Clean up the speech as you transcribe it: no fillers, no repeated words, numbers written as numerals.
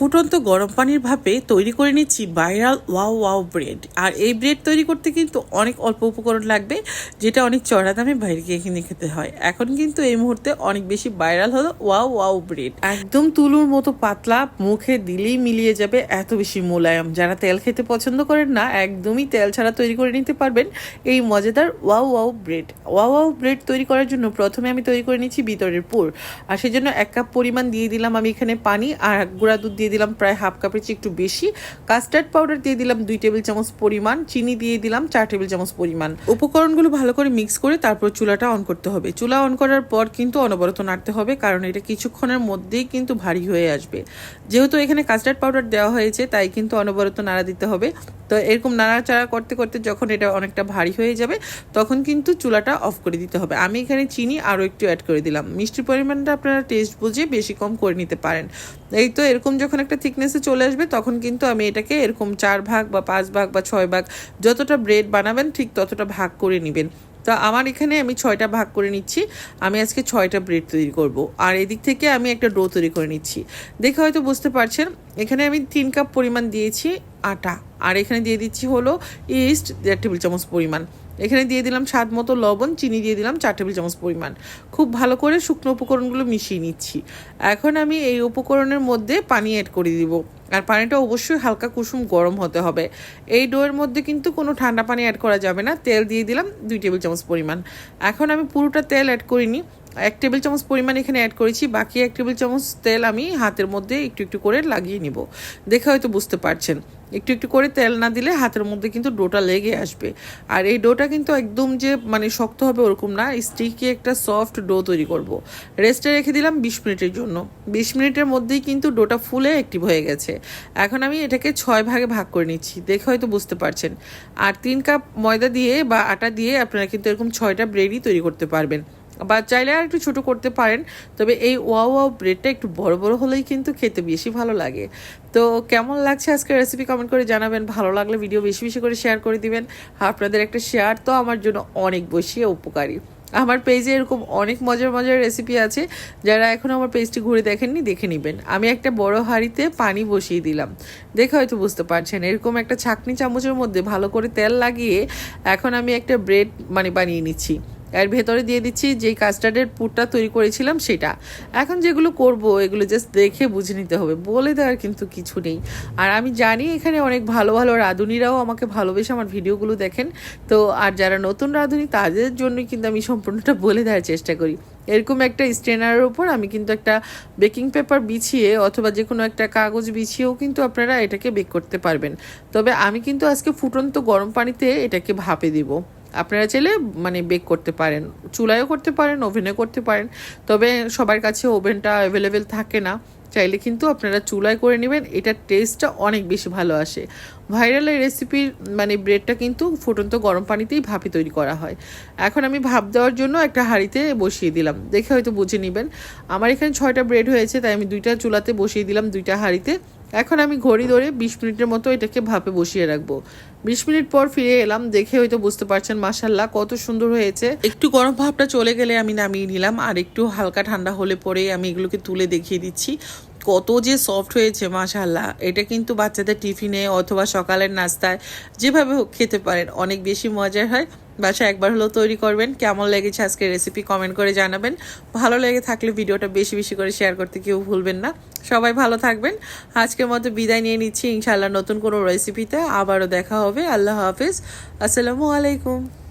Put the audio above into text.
ফুটন্ত গরম পানির ভাপে তৈরি করে নিচ্ছি ভাইরাল ওয়াও ওয়াও ব্রেড। আর এই ব্রেড তৈরি করতে কিন্তু অনেক অল্প উপকরণ লাগবে, যেটা অনেক চড়া দামে বাইরে গিয়ে কিনে খেতে হয়। এখন কিন্তু এই মুহূর্তে অনেক বেশি ভাইরাল হলো ওয়াও ওয়াও ব্রেড। একদম তুলোর মতো পাতলা, মুখে দিলেই মিলিয়ে যাবে, এত বেশি মোলায়েম। যারা তেল খেতে পছন্দ করেন না, একদমই তেল ছাড়া তৈরি করে নিতে পারবেন এই মজাদার wow wow bread. Wow wow bread তৈরি করার জন্য প্রথমে আমি তৈরি করে নিচ্ছি ভিতরের পুর। আর সেজন্য 1 কাপ পরিমাণ দিয়ে দিলাম আমি এখানে পানি, আর গুঁড়া দুধ দিয়ে দিলাম প্রায় হাফ কাপের চেয়ে একটু বেশি, কাস্টার্ড পাউডার দিয়ে দিলাম 2 টেবিল চামচ পরিমাণ, চিনি দিয়ে দিলাম 4 টেবিল চামচ পরিমাণ। উপকরণগুলো ভালো করে মিক্স করে তারপর চুলাটা অন করতে হবে। চুলা অন করার পর কিন্তু অনবরত নাড়তে হবে, কারণ এটা কিছুক্ষণের মধ্যেই কিন্তু ভারী হয়ে আসবে। যেহেতু এখানে কাস্টার্ড পাউডার দেওয়া হয়েছে, তাই কিন্তু অনবরত নাড়া দিতে হবে। তো এরকম নাড়াচাড়া করতে করতে যখন এটা অনেকটা ভারী হয়ে যাবে, তখন কিন্তু চুলাটা অফ করে দিতে হবে। আমি এখানে চিনি আরও একটু অ্যাড করে দিলাম। মিষ্টির পরিমাণটা আপনারা টেস্ট বুঝে বেশি কম করে নিতে পারেন। এই তো এরকম যখন একটা থিকনেসে চলে আসবে, তখন কিন্তু আমি এটাকে এরকম 4 ভাগ বা 5 ভাগ বা 6 ভাগ, যতটা ব্রেড বানাবেন ঠিক ততটা ভাগ করে নেবেন। তো আমার এখানে আমি 6টা ভাগ করে নিচ্ছি। আমি আজকে 6টা ব্রেড তৈরি করব। আর এদিক থেকে আমি একটা ডো তৈরি করে নিচ্ছি। দেখে হয়তো বুঝতে পারছেন, এখানে আমি 3 কাপ পরিমাণ দিয়েছি আটা, আর এখানে দিয়ে দিচ্ছি হলো ইস্ট 1.5 টেবিল চামচ পরিমাণ। এখানে দিয়ে দিলাম স্বাদ মতো লবণ, চিনি দিয়ে দিলাম 4 টেবিল চামচ পরিমাণ। খুব ভালো করে শুকনো উপকরণগুলো মিশিয়ে নিচ্ছি। এখন আমি এই উপকরণের মধ্যে পানি অ্যাড করে দিব, আর পানিটা অবশ্যই হালকা কুসুম গরম হতে হবে। এই ডোয়ের মধ্যে কিন্তু কোনো ঠান্ডা পানি অ্যাড করা যাবে না। তেল দিয়ে দিলাম 2 টেবিল চামচ পরিমাণ। এখন আমি পুরোটা তেল অ্যাড করিনি, 1 টেবিল চামচ পরিমাণ এখানে অ্যাড করেছি। বাকি 1 টেবিল চামচ তেল আমি হাতের মধ্যে একটু একটু করে লাগিয়ে নিব। দেখে হয়তো বুঝতে পারছেন, একটু একটু করে তেল না দিলে হাতের মধ্যে কিন্তু ডোটা লেগে আসবে। আর এই ডোটা কিন্তু একদম যে শক্ত হবে ওরকম না, স্টিকি একটা সফট ডো তৈরি করব। রেস্টে রেখে দিলাম 20 মিনিটের জন্য। 20 মিনিটের মধ্যেই কিন্তু ডোটা ফুলে অ্যাক্টিভ হয়ে গেছে। এখন আমি এটাকে 6 ভাগে ভাগ করে নিচ্ছি। দেখে হয়তো বুঝতে পারছেন। আর 3 কাপ ময়দা দিয়ে বা আটা দিয়ে আপনারা কিন্তু এরকম 6টা ব্রেডই তৈরি করতে পারবেন, বা চাইলে আর একটু ছোটো করতে পারেন। তবে এই ওয়াও ওয়াও ব্রেডটা একটু বড় বড় হলেই কিন্তু খেতে বেশি ভালো লাগে। তো কেমন লাগছে আজকের রেসিপি কমেন্ট করে জানাবেন। ভালো লাগলে ভিডিও বেশি বেশি করে শেয়ার করে দিবেন। আপনাদের একটা শেয়ার তো আমার জন্য অনেক বেশি উপকারী। আমার পেজে এরকম অনেক মজার মজার রেসিপি আছে, যারা এখন আমার পেজটি ঘুরে দেখেননি দেখে নেবেন। আমি একটা বড় হাঁড়িতে পানি বসিয়ে দিলাম। দেখে হয়তো বুঝতে পারছেন, এরকম একটা ছাঁকনি চামচের মধ্যে ভালো করে তেল লাগিয়ে এখন আমি একটা ব্রেড বানিয়ে নিচ্ছি। এর ভেতরে দিয়ে দিচ্ছি যেই কাস্টার্ডের পুরটা তৈরি করেছিলাম সেটা। এখন যেগুলো করব এগুলো জাস্ট দেখে বুঝে নিতে হবে, বলে দেওয়ার কিন্তু কিছু নেই। আর আমি জানি এখানে অনেক ভালো ভালো রাঁধুনিরাও আমাকে ভালোবেসে আমার ভিডিওগুলো দেখেন। তো আর যারা নতুন রাঁধুনি, তাদের জন্যই কিন্তু আমি সম্পূর্ণটা বলে দেওয়ার চেষ্টা করি। এরকম একটা স্ট্রেনারের উপর আমি কিন্তু একটা বেকিং পেপার বিছিয়ে অথবা যে কোনো একটা কাগজ বিছিয়েও কিন্তু আপনারা এটাকে বেক করতে পারবেন। তবে আমি কিন্তু আজকে ফুটন্ত গরম পানিতে এটাকে ভাপে দিব। আপনারা চাইলে বেক করতে পারেন, চুলায়ও করতে পারেন, ওভেনে করতে পারেন। তবে সবার কাছে ওভেনটা অ্যাভেলেবেল থাকে না, চাইলে কিন্তু আপনারা চুলায় করে নেবেন। এটার টেস্টটা অনেক বেশি ভালো আসে। ভাইরাল এই রেসিপির ব্রেডটা কিন্তু ফুটন্ত গরম পানিতেই ভাপে তৈরি করা হয়। এখন আমি ভাপ দেওয়ার জন্য একটা হাঁড়িতে বসিয়ে দিলাম। দেখে হয়তো বুঝে নেবেন, আমার এখানে 6টা ব্রেড হয়েছে, তাই আমি 2টা চুলাতে বসিয়ে দিলাম, 2টা হাঁড়িতে। এখন আমি ঘড়ি ধরে 20 মিনিটের মতো এটাকে ভাপে বসিয়ে রাখবো। 20 মিনিট পর ফিরে এলাম। দেখে হয়তো বুঝতে পারছেন, মাশাআল্লাহ কত সুন্দর হয়েছে। একটু গরম ভাবটা চলে গেলে আমি নামিয়ে নিলাম, আর একটু হালকা ঠান্ডা হলে পরে আমি এগুলোকে তুলে দেখিয়ে দিচ্ছি কত যে সফট হয়েছে। মাশাআল্লাহ, এটা কিন্তু বাচ্চাদের টিফিনে অথবা সকালের নাস্তায় যেভাবে হোক খেতে পারেন, অনেক বেশি মজার হয়। বাসায় একবার হলেও তৈরি করবেন। কেমন লেগেছে আজকের রেসিপি কমেন্ট করে জানাবেন। ভালো লেগে থাকলে ভিডিওটা বেশি বেশি করে শেয়ার করতে কেউ ভুলবেন না। সবাই ভালো থাকবেন। আজকের মতো বিদায় নিয়ে নিচ্ছি। ইনশাআল্লাহ নতুন কোনো রেসিপিতে আবারও দেখা হবে। আল্লাহ হাফেজ, আসসালামু আলাইকুম।